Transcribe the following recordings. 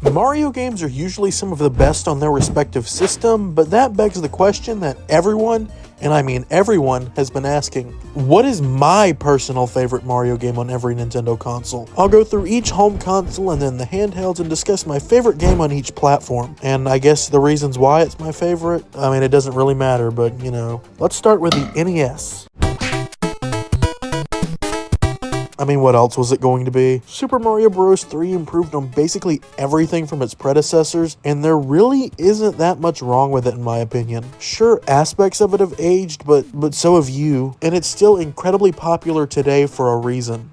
Mario games are usually some of the best on their respective system, but that begs the question that everyone, and I mean everyone, has been asking. What is my personal favorite Mario game on every Nintendo console? I'll go through each home console and then the handhelds and discuss my favorite game on each platform. And I guess the reasons why it's my favorite, I mean, it doesn't really matter, but you know. Let's start with the NES. I mean, what else was it going to be? Super Mario Bros. 3 improved on basically everything from its predecessors, and there really isn't that much wrong with it in my opinion. Sure, aspects of it have aged, but so have you, and it's still incredibly popular today for a reason.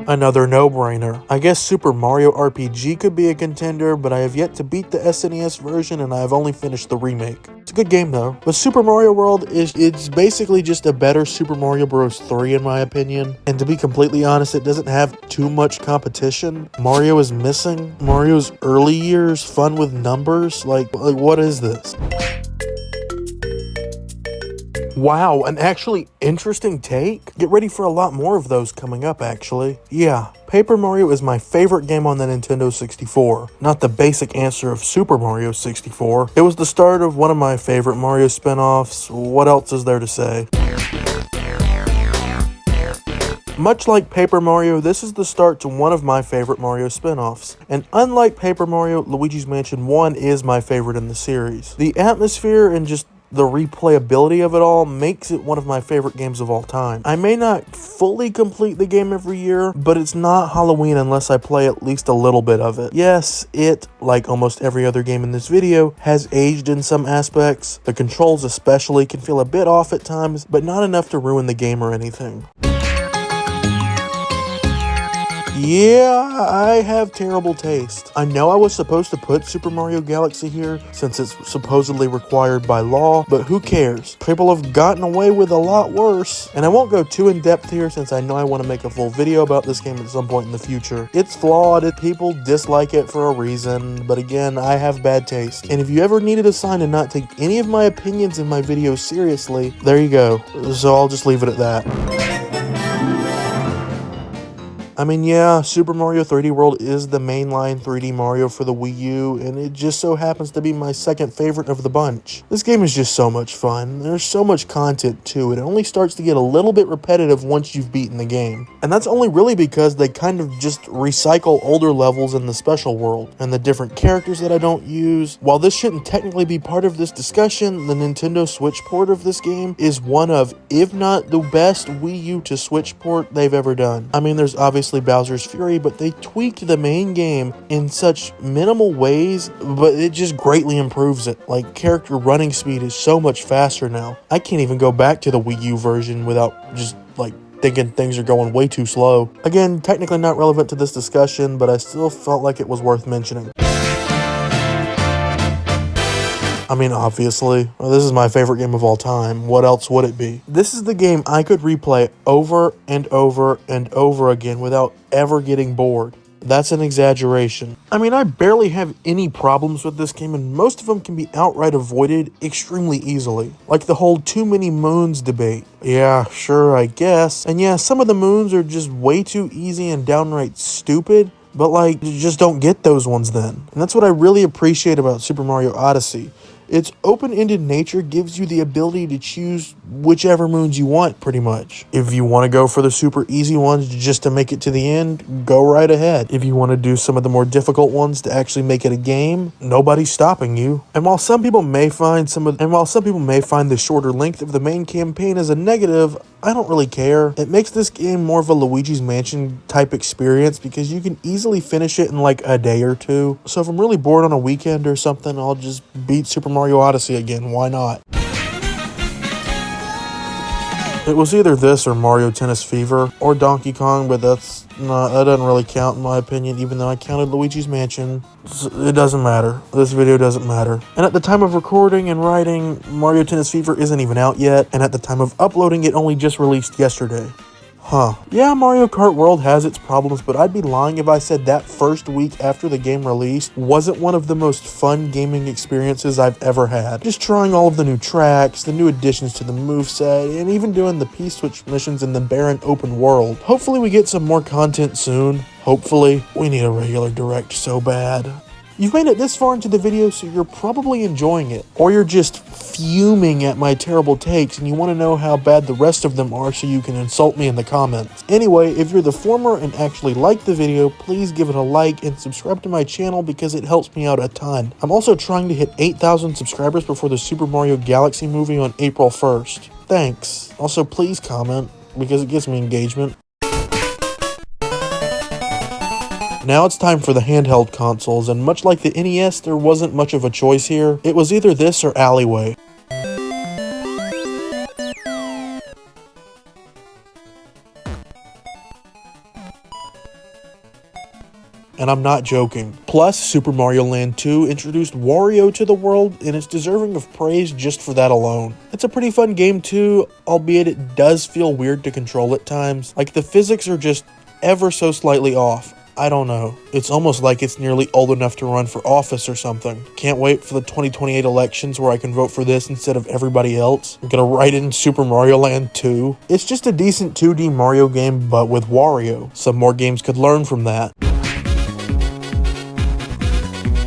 Another no-brainer. I guess Super Mario RPG could be a contender, but I have yet to beat the SNES version and I have only finished the remake. It's a good game though. But Super Mario World it's basically just a better Super Mario Bros. 3 in my opinion. And to be completely honest, it doesn't have too much competition. Mario is missing. Mario's early years, fun with numbers, like what is this? Wow, an actually interesting take? Get ready for a lot more of those coming up, actually. Yeah, Paper Mario is my favorite game on the Nintendo 64. Not the basic answer of Super Mario 64. It was the start of one of my favorite Mario spin-offs. What else is there to say? Much like Paper Mario, this is the start to one of my favorite Mario spin-offs. And unlike Paper Mario, Luigi's Mansion 1 is my favorite in the series. The atmosphere and just the replayability of it all makes it one of my favorite games of all time. I may not fully complete the game every year, but it's not Halloween unless I play at least a little bit of it. Yes, it, like almost every other game in this video, has aged in some aspects. The controls especially can feel a bit off at times, but not enough to ruin the game or anything. Yeah, I have terrible taste. I know I was supposed to put Super Mario Galaxy here since it's supposedly required by law, but who cares? People have gotten away with a lot worse. And I won't go too in depth here since I know I want to make a full video about this game at some point in the future. It's flawed, people dislike it for a reason, but again, I have bad taste. And if you ever needed a sign to not take any of my opinions in my videos seriously, there you go. So I'll just leave it at that. I mean, yeah, Super Mario 3D World is the mainline 3D Mario for the Wii U, and it just so happens to be my second favorite of the bunch. This game is just so much fun. There's so much content to it. It only starts to get a little bit repetitive once you've beaten the game. And that's only really because they kind of just recycle older levels in the special world, and the different characters that I don't use. While this shouldn't technically be part of this discussion, the Nintendo Switch port of this game is one of, if not the best Wii U to Switch port they've ever done. I mean, there's obviously Bowser's Fury, but they tweaked the main game in such minimal ways, but it just greatly improves it. Like, character running speed is so much faster now. I can't even go back to the Wii U version without just, like, thinking things are going way too slow. Again, technically not relevant to this discussion, but I still felt like it was worth mentioning. I mean, obviously, this is my favorite game of all time. What else would it be? This is the game I could replay over and over and over again without ever getting bored. That's an exaggeration. I mean, I barely have any problems with this game, and most of them can be outright avoided extremely easily. Like the whole too many moons debate. Yeah, sure, I guess. And yeah, some of the moons are just way too easy and downright stupid. But like, you just don't get those ones then. And that's what I really appreciate about Super Mario Odyssey. Its open-ended nature gives you the ability to choose whichever moons you want, pretty much. If you want to go for the super easy ones just to make it to the end, go right ahead. If you want to do some of the more difficult ones to actually make it a game, nobody's stopping you. And while some people may find the shorter length of the main campaign as a negative, I don't really care. It makes this game more of a Luigi's Mansion type experience because you can easily finish it in like a day or two. So if I'm really bored on a weekend or something, I'll just beat Super Mario Odyssey again. Why not? It was either this or Mario Tennis Fever or Donkey Kong, but that doesn't really count in my opinion, even though I counted Luigi's Mansion. It doesn't matter. This video doesn't matter. And at the time of recording and writing, Mario Tennis Fever isn't even out yet, and at the time of uploading, it only just released yesterday. Yeah, Mario Kart World has its problems, but I'd be lying if I said that first week after the game released wasn't one of the most fun gaming experiences I've ever had. Just trying all of the new tracks, the new additions to the moveset, and even doing the P-Switch missions in the barren open world. Hopefully we get some more content soon. Hopefully, we need a regular direct so bad. You've made it this far into the video, so you're probably enjoying it. Or you're just fuming at my terrible takes and you want to know how bad the rest of them are so you can insult me in the comments. Anyway, if you're the former and actually like the video, please give it a like and subscribe to my channel because it helps me out a ton. I'm also trying to hit 8,000 subscribers before the Super Mario Galaxy movie on April 1st. Thanks. Also, please comment because it gives me engagement. Now it's time for the handheld consoles, and much like the NES, there wasn't much of a choice here. It was either this or Alleyway. And I'm not joking. Plus, Super Mario Land 2 introduced Wario to the world, and it's deserving of praise just for that alone. It's a pretty fun game too, albeit it does feel weird to control at times. Like, the physics are just ever so slightly off. I don't know. It's almost like it's nearly old enough to run for office or something. Can't wait for the 2028 elections where I can vote for this instead of everybody else. I'm gonna write in Super Mario Land 2. It's just a decent 2D Mario game, but with Wario. Some more games could learn from that.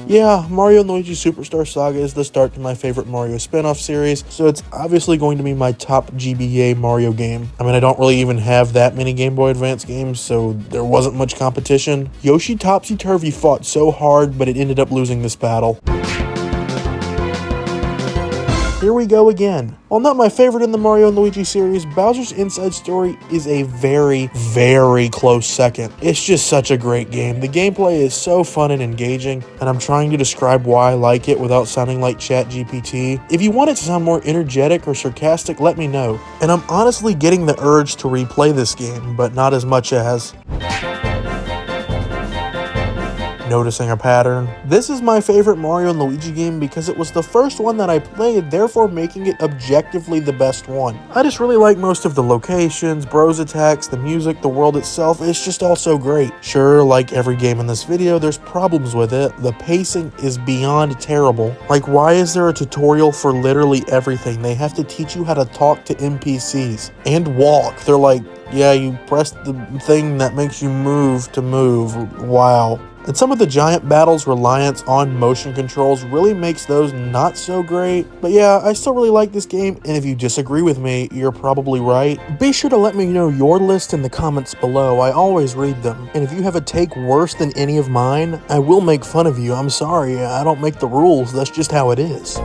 Yeah, Mario & Luigi Superstar Saga is the start to my favorite Mario spin-off series, so it's obviously going to be my top GBA Mario game. I mean, I don't really even have that many Game Boy Advance games, so there wasn't much competition. Yoshi Topsy Turvy fought so hard, but it ended up losing this battle. Here we go again. While not my favorite in the Mario & Luigi series, Bowser's Inside Story is a very, very close second. It's just such a great game. The gameplay is so fun and engaging, and I'm trying to describe why I like it without sounding like ChatGPT. If you want it to sound more energetic or sarcastic, let me know. And I'm honestly getting the urge to replay this game, but not as much as... Noticing a pattern? This is my favorite Mario & Luigi game because it was the first one that I played, therefore making it objectively the best one. I just really like most of the locations, bros attacks, the music, the world itself. It's just all so great. Sure, like every game in this video, there's problems with it. The pacing is beyond terrible. Like, why is there a tutorial for literally everything? They have to teach you how to talk to NPCs and walk. They're like, yeah, you press the thing that makes you move to move. Wow. And some of the giant battles' reliance on motion controls really makes those not so great. But yeah, I still really like this game, and if you disagree with me, you're probably right. Be sure to let me know your list in the comments below. I always read them. And if you have a take worse than any of mine, I will make fun of you. I'm sorry, I don't make the rules. That's just how it is.